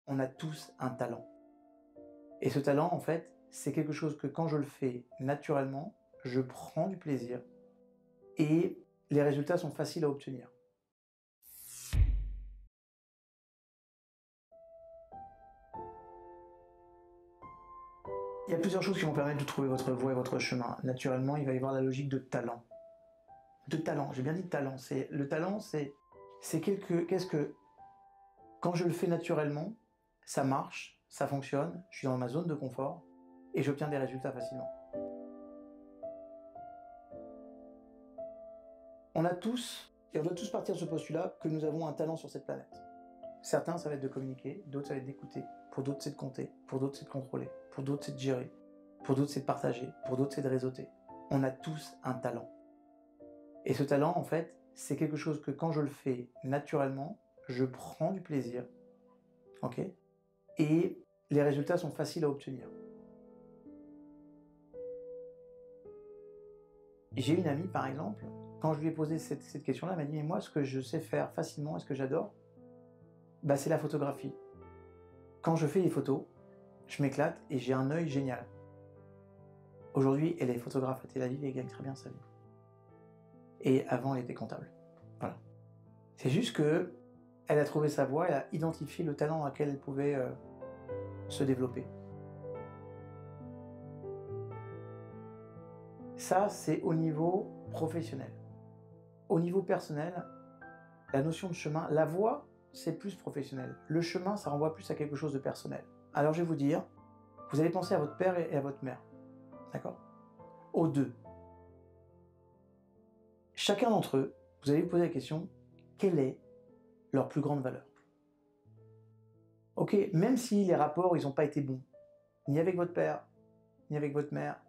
On a tous un talent. Et ce talent, en fait, c'est quelque chose que quand je le fais naturellement, je prends du plaisir et les résultats sont faciles à obtenir. Il y a plusieurs choses qui vont permettre de trouver votre voie et votre chemin. Naturellement, il va y avoir la logique de talent. De talent, j'ai bien dit talent. Le talent, qu'est-ce que quand je le fais naturellement, ça marche, ça fonctionne, je suis dans ma zone de confort et j'obtiens des résultats facilement. On doit tous partir de ce postulat que nous avons un talent sur cette planète. Certains, ça va être de communiquer, d'autres, ça va être d'écouter, pour d'autres, c'est de compter, pour d'autres, c'est de contrôler, pour d'autres, c'est de gérer, pour d'autres, c'est de partager, pour d'autres, c'est de réseauter. On a tous un talent. Et ce talent, en fait, c'est quelque chose que quand je le fais naturellement, je prends du plaisir, ok, et les résultats sont faciles à obtenir. J'ai une amie, par exemple, quand je lui ai posé cette question-là, elle m'a dit « Mais moi, ce que je sais faire facilement et ce que j'adore, bah, c'est la photographie. Quand je fais des photos, je m'éclate et j'ai un œil génial. » Aujourd'hui, elle est photographe à Tel Aviv et gagne très bien sa vie. Et avant, elle était comptable. Voilà. C'est juste que elle a trouvé sa voie, elle a identifié le talent dans lequel elle pouvait se développer. Ça, c'est au niveau professionnel. Au niveau personnel, la notion de chemin, la voie, c'est plus professionnel. Le chemin, ça renvoie plus à quelque chose de personnel. Alors je vais vous dire, vous allez penser à votre père et à votre mère. D'accord? Aux deux. Chacun d'entre eux, vous allez vous poser la question, quelle est leur plus grande valeur? Ok, même si les rapports, ils n'ont pas été bons, ni avec votre père, ni avec votre mère,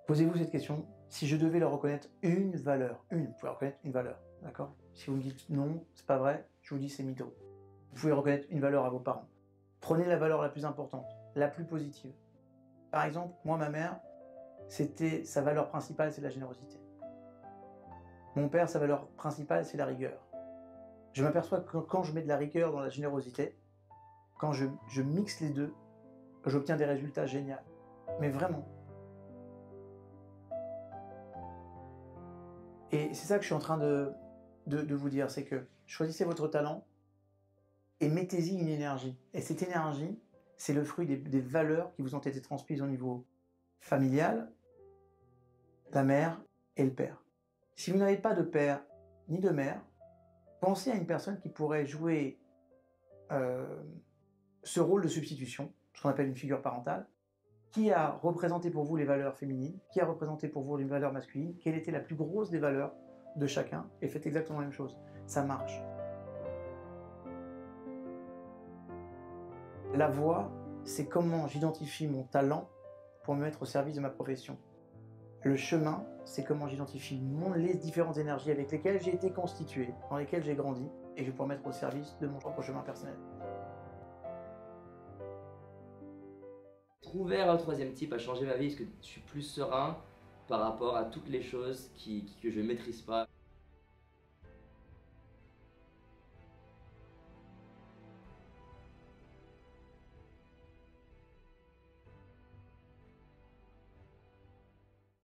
posez-vous cette question, si je devais leur reconnaître une valeur, vous pouvez reconnaître une valeur, d'accord? Si vous me dites non, c'est pas vrai, je vous dis c'est mytho. Vous pouvez reconnaître une valeur à vos parents. Prenez la valeur la plus importante, la plus positive. Par exemple, moi, ma mère, sa valeur principale, c'est la générosité. Mon père, sa valeur principale, c'est la rigueur. Je m'aperçois que quand je mets de la rigueur dans la générosité, quand je mixe les deux, j'obtiens des résultats géniaux. Mais vraiment. Et c'est ça que je suis en train de vous dire, c'est que choisissez votre talent et mettez-y une énergie. Et cette énergie, c'est le fruit des valeurs qui vous ont été transmises au niveau familial, la mère et le père. Si vous n'avez pas de père ni de mère, pensez à une personne qui pourrait jouer ce rôle de substitution, ce qu'on appelle une figure parentale, qui a représenté pour vous les valeurs féminines, qui a représenté pour vous les valeurs masculines, quelle était la plus grosse des valeurs de chacun, et faites exactement la même chose. Ça marche. La voie, c'est comment j'identifie mon talent pour me mettre au service de ma profession. Le chemin, c'est comment j'identifie les différentes énergies avec lesquelles j'ai été constitué, dans lesquelles j'ai grandi, et je vais pouvoir mettre au service de mon propre chemin personnel. Trouver un troisième type a changé ma vie parce que je suis plus serein par rapport à toutes les choses que je ne maîtrise pas.